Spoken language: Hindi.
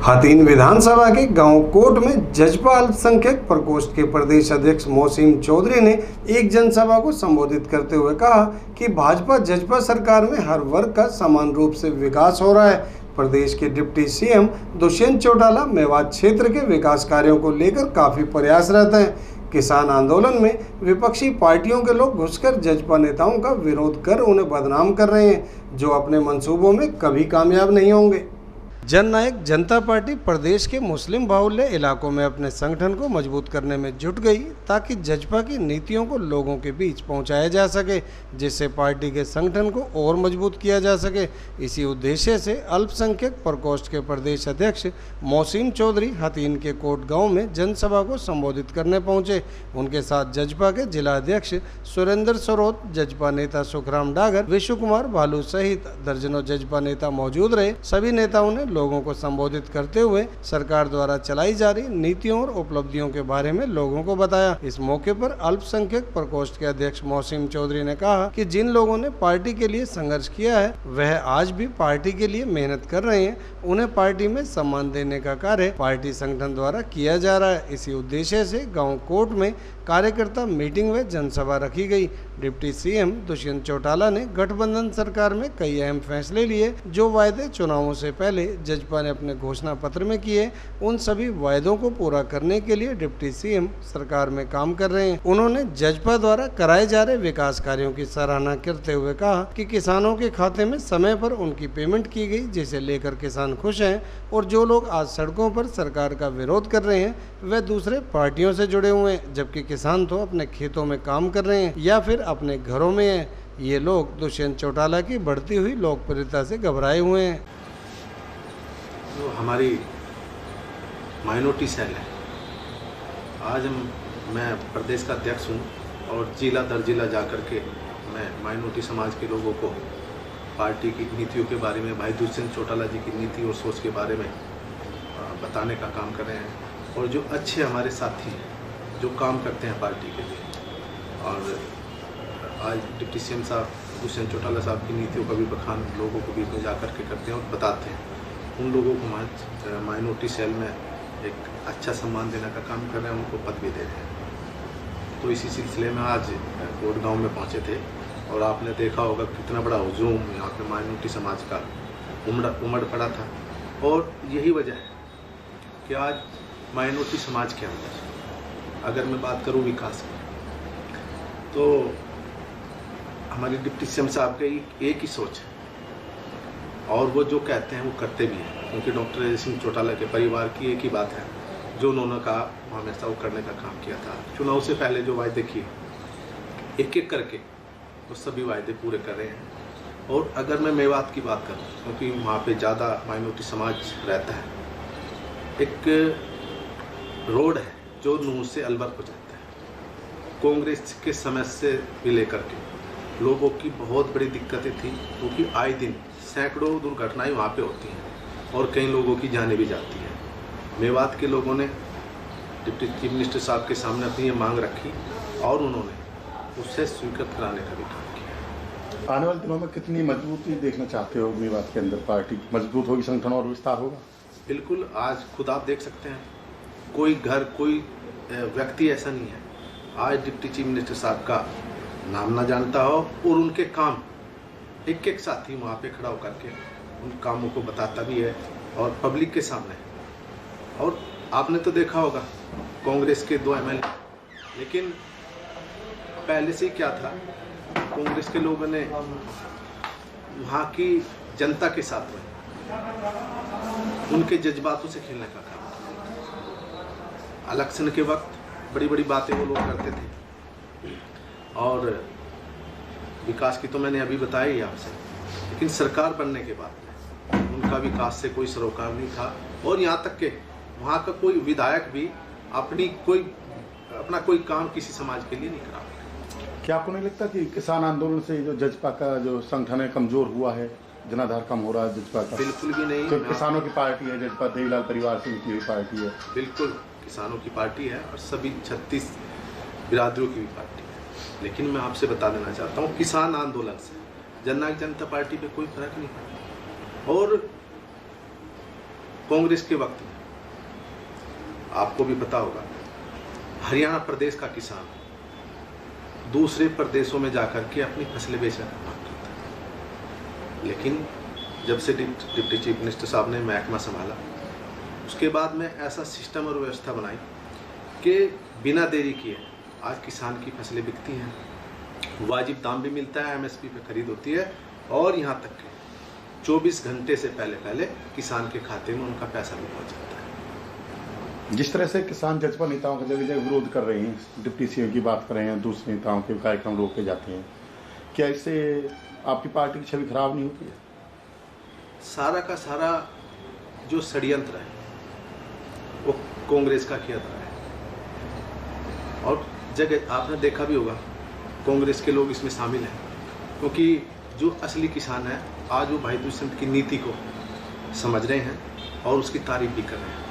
हथीन विधानसभा के गांव कोट में जजपा अल्पसंख्यक प्रकोष्ठ के प्रदेश अध्यक्ष मोहसिन चौधरी ने एक जनसभा को संबोधित करते हुए कहा कि भाजपा जजपा सरकार में हर वर्ग का समान रूप से विकास हो रहा है। प्रदेश के डिप्टी सीएम दुष्यंत चौटाला मेवात क्षेत्र के विकास कार्यों को लेकर काफी प्रयासरत हैं। किसान आंदोलन में विपक्षी पार्टियों के लोग घुसकर जजपा नेताओं का विरोध कर उन्हें बदनाम कर रहे हैं, जो अपने मंसूबों में कभी कामयाब नहीं होंगे। जननायक जनता पार्टी प्रदेश के मुस्लिम बाहुल्य इलाकों में अपने संगठन को मजबूत करने में जुट गई ताकि जजपा की नीतियों को लोगों के बीच पहुंचाया जा सके, जिससे पार्टी के संगठन को और मजबूत किया जा सके। इसी उद्देश्य से अल्पसंख्यक प्रकोष्ठ के प्रदेश अध्यक्ष मोहसिन चौधरी हथीन के कोट गांव में जनसभा को संबोधित करने पहुंचे। उनके साथ जजपा के जिला अध्यक्ष सुरेंद्र सरोत, जजपा नेता सुखराम डागर, विश्व कुमार भालू सहित दर्जनों जजपा नेता मौजूद रहे। सभी नेताओं ने लोगों को संबोधित करते हुए सरकार द्वारा चलाई जा रही नीतियों और उपलब्धियों के बारे में लोगों को बताया। इस मौके पर अल्पसंख्यक प्रकोष्ठ के अध्यक्ष मोहसिन चौधरी ने कहा कि जिन लोगों ने पार्टी के लिए संघर्ष किया है वह आज भी पार्टी के लिए मेहनत कर रहे हैं। उन्हें पार्टी में सम्मान देने का कार्य पार्टी संगठन द्वारा किया जा रहा है। इसी उद्देश्य से गाँव कोट में कार्यकर्ता मीटिंग व जनसभा रखी गई। डिप्टी सीएम दुष्यंत चौटाला ने गठबंधन सरकार में कई अहम फैसले लिए। जो वायदे चुनावों से पहले जजपा ने अपने घोषणा पत्र में किए, उन सभी वायदों को पूरा करने के लिए डिप्टी सीएम सरकार में काम कर रहे हैं। उन्होंने जजपा द्वारा कराए जा रहे विकास कार्यों की सराहना करते हुए कहा कि किसानों के खाते में समय पर उनकी पेमेंट की गई, जिसे लेकर किसान खुश हैं। और जो लोग आज सड़कों पर सरकार का विरोध कर रहे हैं वह दूसरे पार्टियों से जुड़े हुए हैं, जबकि किसान तो अपने खेतों में काम कर रहे हैं या फिर अपने घरों में हैं। ये लोग दुष्यंत चौटाला की बढ़ती हुई लोकप्रियता से घबराए हुए हैं। जो हमारी माइनॉरिटी सेल है, आज मैं प्रदेश का अध्यक्ष हूँ और जिला दर जिला जा कर के मैं माइनॉरिटी समाज के लोगों को पार्टी की नीतियों के बारे में, भाई दुष्यंत चौटाला जी की नीति और सोच के बारे में बताने का काम कर रहे हैं। और जो अच्छे हमारे साथी हैं जो काम करते हैं पार्टी के लिए, और आज डिप्टी सीएम साहब दुष्यंत चौटाला साहब की नीतियों का भी बखान लोगों को बीच में जा कर के करते हैं और बताते हैं। उन लोगों को आज माइनॉरिटी सेल में एक अच्छा सम्मान देने का काम कर रहे हैं, उनको पद भी दे रहे हैं। तो इसी सिलसिले में आज कोट गाँव में पहुँचे थे और आपने देखा होगा कितना बड़ा हुजूम यहाँ पे माइनॉरिटी समाज का उमड़ पड़ा था। और यही वजह है कि आज माइनॉरिटी समाज के अंदर अगर मैं बात करूं विकास की, तो हमारी डिप्टी सीएम साहब की एक ही सोच है और वो जो कहते हैं वो करते भी हैं, क्योंकि डॉक्टर अजय सिंह चौटाला के परिवार की एक ही बात है, जो उन्होंने कहा वो हमेशा वो करने का काम किया था। चुनाव से पहले जो वायदे किए एक एक करके वो सभी वायदे पूरे कर रहे हैं। और अगर मैं मेवात की बात करूँ, क्योंकि वहाँ पे ज़्यादा माइनॉरिटी समाज रहता है, एक रोड है जो नूह से अलवर को जाता है। कांग्रेस के समय से भी लेकर के लोगों की बहुत बड़ी दिक्कतें थी, क्योंकि आए दिन सैकड़ों दुर्घटनाएं वहाँ पे होती हैं और कई लोगों की जानें भी जाती हैं। मेवात के लोगों ने डिप्टी चीफ मिनिस्टर साहब के सामने अपनी ये मांग रखी और उन्होंने उससे स्वीकृत कराने का भी काम किया। आने वाले दिनों में कितनी मजबूती देखना चाहते हो मेवात के अंदर? पार्टी मजबूत होगी, संगठन और विस्तार होगा? बिल्कुल, आज खुद आप देख सकते हैं, कोई घर, कोई व्यक्ति ऐसा नहीं है आज डिप्टी चीफ मिनिस्टर साहब का नाम ना जानता हो और उनके काम एक एक साथी वहाँ पे खड़ा होकर के उन कामों को बताता भी है और पब्लिक के सामने। और आपने तो देखा होगा कांग्रेस के 2 MLA, लेकिन पहले से क्या था, कांग्रेस के लोगों ने वहाँ की जनता के साथ में उनके जज्बातों से खेलने का काम। इलेक्शन के वक्त बड़ी बड़ी बातें वो लोग करते थे और विकास की तो मैंने अभी बताया ही आपसे, लेकिन सरकार बनने के बाद उनका विकास से कोई सरोकार नहीं था। और यहाँ तक के वहाँ का कोई विधायक भी अपना कोई काम किसी समाज के लिए नहीं करा। क्या आपको नहीं लगता कि किसान आंदोलन से जो जजपा का जो संगठन है कमजोर हुआ है, जनाधार कम हो रहा है जजपा का? बिल्कुल भी नहीं। तो किसानों की पार्टी है जजपा, देवीलाल परिवार से निकली हुई पार्टी है। बिल्कुल किसानों की पार्टी है और सभी 36 बिरादरियों की भी पार्टी है। लेकिन मैं आपसे बता देना चाहता हूँ, किसान आंदोलन से जननायक जनता पार्टी पे कोई फर्क नहीं पड़ा। और कांग्रेस के वक्त में आपको भी पता होगा, हरियाणा प्रदेश का किसान दूसरे प्रदेशों में जाकर के अपनी फसलें बेचना काम करता है। लेकिन जब से डिप्टी चीफ मिनिस्टर साहब ने महकमा संभाला, उसके बाद में ऐसा सिस्टम और व्यवस्था बनाई कि बिना देरी किए आज किसान की फसलें बिकती हैं, वाजिब दाम भी मिलता है, MSP पे खरीद होती है, और यहाँ तक कि 24 घंटे से पहले किसान के खाते में उनका पैसा भी पहुँच जाता है। जिस तरह से किसान जजपा नेताओं का जगह जगह विरोध कर रहे हैं, डिप्टी सीएम की बात कर रहे हैं, दूसरे नेताओं के कार्यक्रम रोके जाते हैं, क्या इससे आपकी पार्टी की छवि खराब नहीं होती है? सारा का सारा जो षड्यंत्र है वो कांग्रेस का किया जा रहा है, और जगह आपने देखा भी होगा कांग्रेस के लोग इसमें शामिल हैं, क्योंकि जो असली किसान है आज वो भाई दुष्यंत की नीति को समझ रहे हैं और उसकी तारीफ भी कर रहे हैं।